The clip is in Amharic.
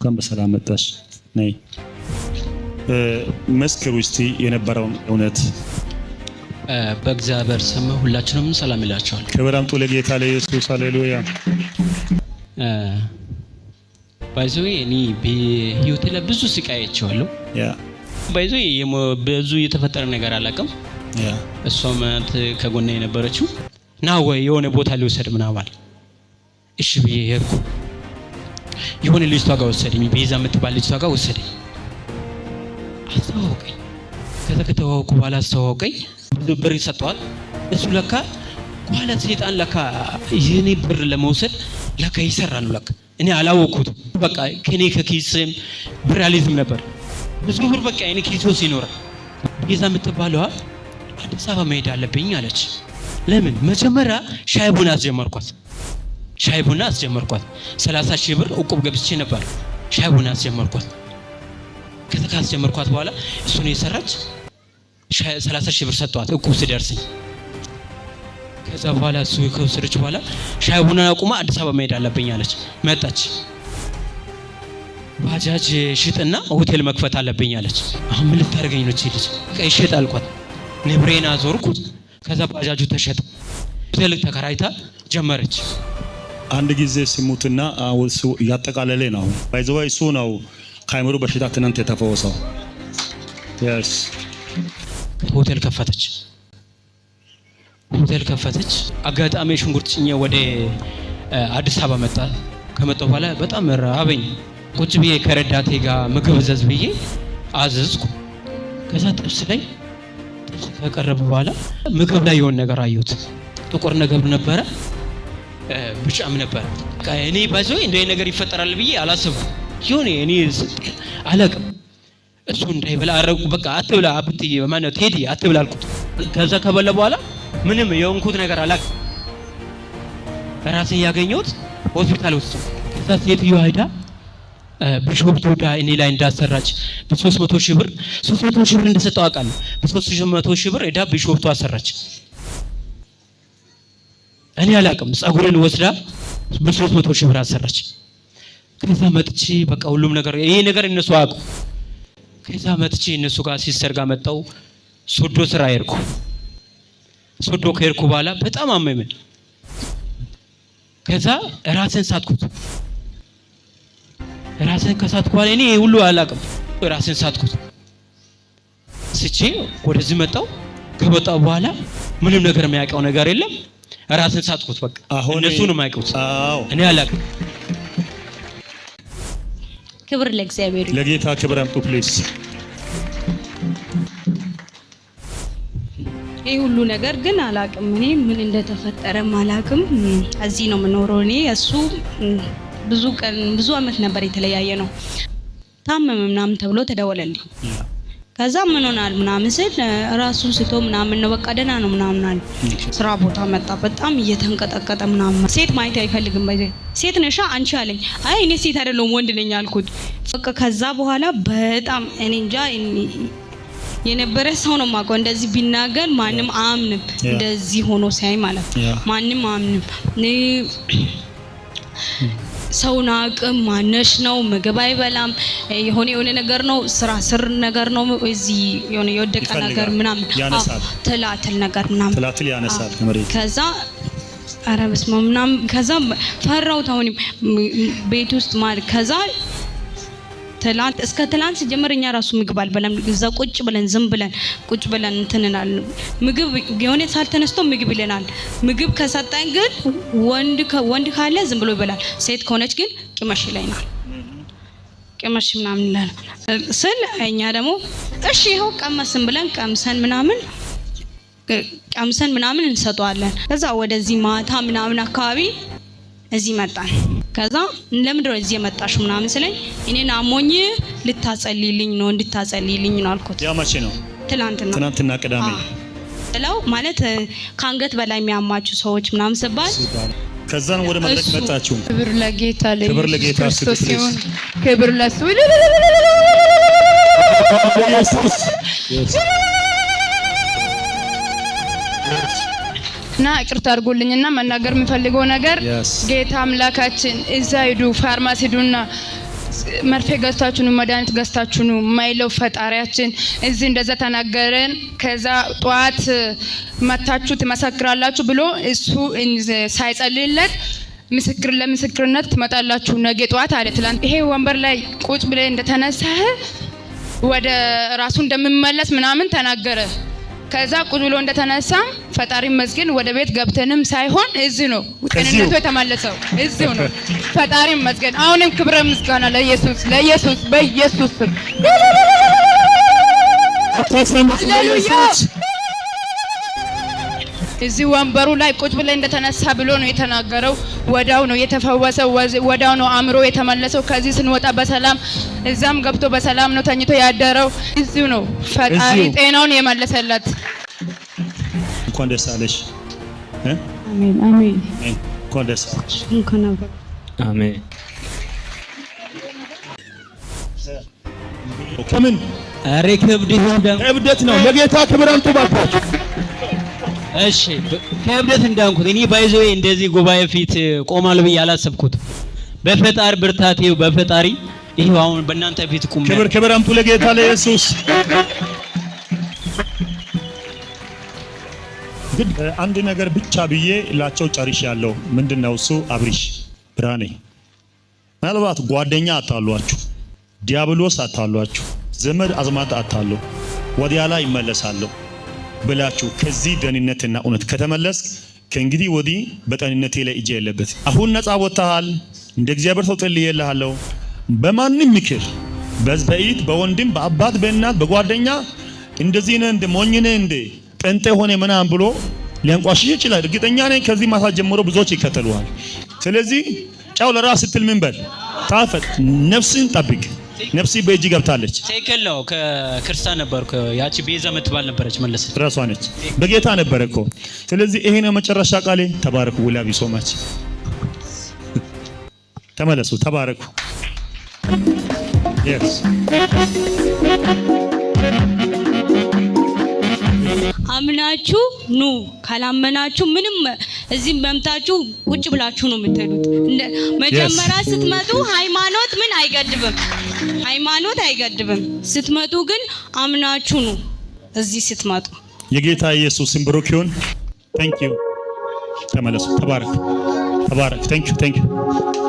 ከም በሰላም መጣሽ ነይ መስክሩ እስቲ የነበረውን እውነት። በእግዚአብሔር ስም ሁላችንም ሰላም ይላችኋል። ክብር አምጡ ለጌታ ለኢየሱስ ሃሌሉያ። ባይዘው እኔ በህይወቴ ላይ ብዙ ስቃይ አይቻለሁ። ባይዘው ብዙ የተፈጠረ ነገር አላውቅም። እሷም ከጎኔ የነበረችው ና ወይ የሆነ ቦታ ሊወሰድ ምናምን እሺ ብዬ ሄድኩ። የሆነ ልጅቷ ጋር ወሰደኝ፣ ቤዛ የምትባል ልጅቷ ጋር ወሰደኝ። አስተዋወቀኝ። ከተዋወቁ በኋላ አስተዋወቀኝ። ብር ይሰጠዋል። እሱ ለካ በኋላ ሰይጣን ለካ የኔ ብር ለመውሰድ ለካ ይሰራ ነው ለካ። እኔ አላወኩትም። በቃ ከኔ ከኪስም ብር አልይዝም ነበር። ብዙ ብር በቃ እኔ ኪስ ውስጥ ይኖራል። ቤዛ የምትባለዋ አዲስ አበባ መሄድ አለብኝ አለች። ለምን? መጀመሪያ ሻይ ቡና አስጀመርኳት። 30 ሺህ ብር እቁብ ገብቼ ነበር። ሻይ ቡና አስጀመርኳት። ካስጀመርኳት በኋላ እሱን የሰራች 30 ሺህ ብር ሰጥቷት እቁብ ሲደርሰኝ፣ ከዛ በኋላ እሱ ከወሰደች በኋላ ሻይ ቡና አቁማ አዲስ አበባ መሄድ አለብኝ አለች። መጣች። ባጃጅ ሽጥና ሆቴል መክፈት አለብኝ አለች። አሁን ምን ልታደርገኝ ነው ልጅ? ይሸጥ አልኳት። ንብሬን አዞርኩት። ከዛ ባጃጁ ተሸጠ። ሆቴል ተከራይታ ጀመረች። አንድ ጊዜ ሲሙትና እሱ ያጠቃለለ ነው። ባይዘው እሱ ነው ካይምሩ በሽታ ትናንት የተፈወሰው። ሆቴል ከፈተች። አጋጣሚ ሽንኩርት ጭኜ ወደ አዲስ አበባ መጣ። ከመጣሁ በኋላ በጣም ራበኝ። ቁጭ ብዬ ከረዳቴ ጋር ምግብ ዘዝ ብዬ አዘዝኩ። ከዛ ጥብስ ከቀረበ በኋላ ምግብ ላይ የሆነ ነገር አየሁት። ጥቁር ነገር ነበረ፣ ብጫም ነበረ። እኔ ባይዘው እንደ ነገር ይፈጠራል ብዬ አላሰብኩም። ይሁን እኔ አላቅም። እሱ እንዳይበላ አረቁ። በቃ አትብላ አብትዬ በማነው ቴዲ አትብላ አልኩት። ከዛ ከበለ በኋላ ምንም የሆንኩት ነገር አላቅም። ራሴን ያገኘሁት ሆስፒታል ውስጥ። ከዛ ሴትዮዋ ሄዳ ቢሾፍቱ ዳ እኔ ላይ እንዳሰራች በ300 ሺህ ብር እንደሰጠው አውቃለሁ። በ300 ሺህ ብር ሄዳ ቢሾፍቱ አሰራች። እኔ አላቅም። ጸጉሬን ወስዳ በ300 ሺህ ብር አሰራች። ከዛ መጥቼ በቃ ሁሉም ነገር ይሄ ነገር እነሱ አውቁ። ከዛ መጥቼ እነሱ ጋር ሲስተር ጋር መጣው። ሶዶ ስራ ሄድኩ። ሶዶ ከሄድኩ በኋላ በጣም አመመኝ። ከዛ ራሴን ሳትኩት። ከሳትኩ በኋላ እኔ ሁሉ አላቅም። ራሴን ሳትኩት። ስቼ ወደዚህ መጣው። ከመጣው በኋላ ምንም ነገር የሚያውቀው ነገር የለም። ራሴን ሳትኩት። በቃ እነሱ ነው የማያውቁት። እኔ አላቅም። ክብር ለእግዚአብሔር። ለጌታ ክብር አምጡ ፕሊዝ። ይሄ ሁሉ ነገር ግን አላቅም። እኔ ምን እንደተፈጠረም አላቅም። እዚህ ነው የምኖረው። እኔ እሱ ብዙ አመት ነበር የተለያየ ነው። ታመመ ምናምን ተብሎ ተደወለልኝ። ከዛ ምን ሆናል ምናምን ስል ራሱን ስቶ ምናምን ነው በቃ ደህና ነው ምናምን አለ። ስራ ቦታ መጣ። በጣም እየተንቀጠቀጠ ምናምን ሴት ማየት አይፈልግም። ሴት ነሻ አንቺ አለኝ። አይ እኔ ሴት አይደለሁም ወንድ ነኝ አልኩት። በቃ ከዛ በኋላ በጣም እኔ እንጃ የነበረ ሰው ነው የማውቀው። እንደዚህ ቢናገር ማንም አያምንም። እንደዚህ ሆኖ ሲያይ ማለት ማንም አያምንም። ሰውና አቅም ማነሽ ነው። ምግብ አይበላም። የሆነ ነገር ነው። ስር ነገር ነው። እዚህ የሆነ የወደቀ ነገር ምናምን ትላትል ነገር ምናምን ትላትል ያነሳል ከመሬት። ከዛ ኧረ በስመ አብ ምናምን ከዛ ፈራሁት። አሁን ቤት ውስጥ ማለት ከዛ እስከ ትላንት ሲጀምር እኛ ራሱ ምግብ አልበላም። እዛ ቁጭ ብለን እንትንናል። ምግብ የሆነ ሳል ተነስቶ ምግብ ይለናል። ምግብ ከሰጠን ግን ወንድ ካለ ዝም ብሎ ይበላል። ሴት ከሆነች ግን ቅመሽ ይለናል። ቅመሽ ምናምን ይላል ስል እኛ ደግሞ እሺ ይኸው ቀመስን ብለን ቀምሰን ምናምን እንሰጠዋለን። ከዛ ወደዚህ ማታ ምናምን አካባቢ እዚህ መጣን። ከዛ ለምንድን ነው እዚህ የመጣሽው ምናምን ስለኝ እኔን አሞኝ እንድታጸልይልኝ ነው አልኩት። ያ መቼ ነው? ትናንትና ቅዳሜ። ጥላው ማለት ከአንገት በላይ የሚያማችሁ ሰዎች ምናምን ስባል ከዛን ወደ መድረክ መጣችሁ። ክብር ለጌታ ክርስቶስ ይሁን። ክብር ለሱ እና ይቅርታ አድርጉልኝና መናገር የምፈልገው ነገር ጌታ አምላካችን እዛ ሂዱ ፋርማሲ ሂዱና መርፌ ገዝታችሁ ነው መድኃኒት ገዝታችሁ ነው ማይለው ፈጣሪያችን እዚህ እንደዛ ተናገረን። ከዛ ጧት መታችሁ ትመሰክራላችሁ ብሎ እሱ ሳይጸልይለት ለምስክርነት ትመጣላችሁ ነገ ጧት አለ። ትላንት ይሄ ወንበር ላይ ቁጭ ብለ እንደተነሳ ወደ ራሱ እንደምመለስ ምናምን ተናገረ። ከዛ ቁጭ ብሎ እንደተነሳ ፈጣሪ መስገን ወደ ቤት ገብተንም ሳይሆን እዚህ ነው ጤንነቱ የተመለሰው እዚህ ነው። ፈጣሪ መስገን። አሁንም ክብረ ምስጋና ለኢየሱስ በኢየሱስ ስም ሃሌሉያ። እዚህ ወንበሩ ላይ ቁጭ ብለ እንደተነሳ ብሎ ነው የተናገረው። ወዳው ነው የተፈወሰው፣ ወዳው ነው አእምሮ የተመለሰው። ከዚህ ስንወጣ በሰላም እዛም ገብቶ በሰላም ነው ተኝቶ ያደረው። እዚሁ ነው ፈጣሪ ጤናውን የመለሰለት። እንኳን ደስ አለሽ። አሜን አሜን። እንኳን ደስ አለሽ። እንኳን አብሮ አሜን። ከምን አሬ ከብደት ነው። ለጌታ ክብር አምጡ ባካችሁ። እሺ ከብደት እንዳንኩት እኔ ባይዘው እንደዚህ ጉባኤ ፊት ቆማል ብዬ አላሰብኩት። በፈጣሪ ብርታቴው በፈጣሪ ይሄው አሁን በእናንተ ፊት ቆም። ክብር አምጡ ለጌታ ለኢየሱስ። ግን አንድ ነገር ብቻ ብዬ ላቸው ጨርሻለሁ። ምንድነው እሱ? አብሪሽ ብርሃኔ፣ ምናልባት ጓደኛ አታሏችሁ፣ ዲያብሎስ አታሏችሁ፣ ዘመድ አዝማድ አታሉ፣ ወዲያ ላይ ይመለሳለሁ ብላችሁ ከዚህ ደህንነትና እውነት ከተመለስ ከእንግዲህ ወዲህ በጤንነቴ ላይ እጄ የለበት። አሁን ነፃ ወጣሃል። እንደ እግዚአብሔር ሰው ጸልዬልሃለሁ። በማንም ምክር በዘይት በወንድም በአባት በእናት በጓደኛ እንደዚህ ነህ እንደ ሞኝ ነህ እንደ ጴንጤ ሆነ ምናምን ብሎ ሊያንቋሽሽ ይችላል። እርግጠኛ ነኝ ከዚህ ማታ ጀምሮ ብዙዎች ይከተሉሃል። ስለዚህ ጫው ለራስ ስትል ምን በል ጣፈጥ፣ ነፍስን ጠብቅ። ነፍሲ በእጅ ገብታለች። ትክክል ነው። ከክርስቲያን ነበርኩ። ያቺ ቤዛ የምትባል ነበረች መለሰች። ራሷ ነች። በጌታ ነበር እኮ። ስለዚህ ይሄ ነው መጨረሻ ቃሌ። ተባረኩ። ውላቢ ሶማች ተመለሱ። ተባረኩ። yes አምናችሁ ኑ። ካላመናችሁ ምንም እዚህ መምታችሁ ቁጭ ብላችሁ ነው የምትሄዱት። መጀመሪያ ስትመጡ ሃይማኖት ምን አይገድብም፣ ሃይማኖት አይገድብም። ስትመጡ ግን አምናችሁ ነው። እዚህ ስትመጡ የጌታ ኢየሱስን ብሩክ ይሁን። ታንክ ዩ። ተመለሱ። ተባረክ። ተባረክ። ታንክ ዩ